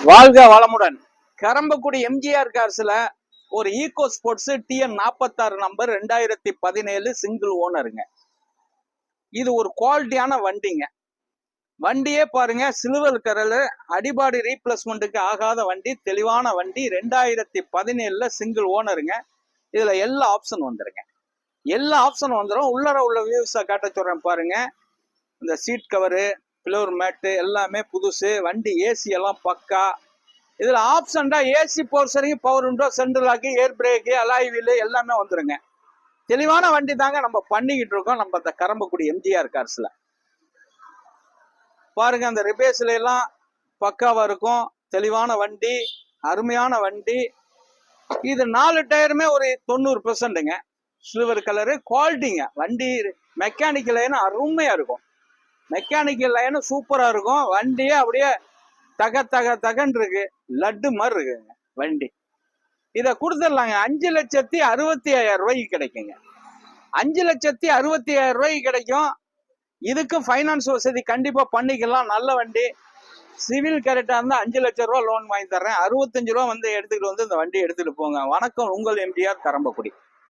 வாழ்க வளமுடன். கரம்பக்குடி எம்ஜிஆர் கார்ஸ்ல ஒரு EcoSport TN 46 number 2017 single ஓனருங்க. இது ஒரு குவாலிட்டியான வண்டிங்க. வண்டியே பாருங்க, சில்வர் கலர், அடிபாடி ரீப்ளேஸ்மெண்ட்டுக்கு ஆகாத வண்டி, தெளிவான வண்டி. 2017 சிங்கிள் ஓனருங்க. இதுல எல்லா ஆப்ஷன் வந்துருங்க. எல்லா ஆப்ஷன் வந்துடும். உள்ளர உள்ள வியூஸை காட்ட சொல்றேன் பாருங்க. இந்த சீட் கவரு, ஃப்ளோர் மேட்டு எல்லாமே புதுசு. வண்டி ஏசி எல்லாம் பக்கா. இதுல ஆப்ஷன் தான் AC power steering, power window, central lock, air brake, alloy wheel எல்லாமே வந்துருங்க. தெளிவான வண்டி தாங்க நம்ம பண்ணிக்கிட்டு இருக்கோம். நம்ம இந்த கரம்பக்குடி எம்ஜிஆர் கார்ஸ்ல பாருங்க, அந்த ரிபேஸ்ல எல்லாம் பக்காவா இருக்கும். தெளிவான வண்டி, அருமையான வண்டி. இது 4 டயருமே ஒரு 90%ங்க. Silver colour குவாலிட்டிங்க. வண்டி மெக்கானிக்கல் லைன் அருமையா இருக்கும். மெக்கானிக்கல் லைன் சூப்பரா இருக்கும். வண்டியே அப்படியே தகன்னு இருக்கு, லட்டு மாதிரி இருக்குங்க வண்டி. இதை கொடுத்துடலாங்க. 5,65,000 ரூபாய்க்கு கிடைக்குங்க. 5,65,000 ரூபாய்க்கு கிடைக்கும். இதுக்கும் ஃபைனான்ஸ் வசதி கண்டிப்பா பண்ணிக்கலாம். நல்ல வண்டி. சிவில் கரெக்டா இருந்தா 5 லட்சம் ரூபாய் லோன் வாங்கி தர்றேன். 65 ரூபா வந்து எடுத்துக்கிட்டு வந்து இந்த வண்டி எடுத்துட்டு போங்க. வணக்கம், உங்கள் எம்ஜிஆர் கரம்பக்குடி.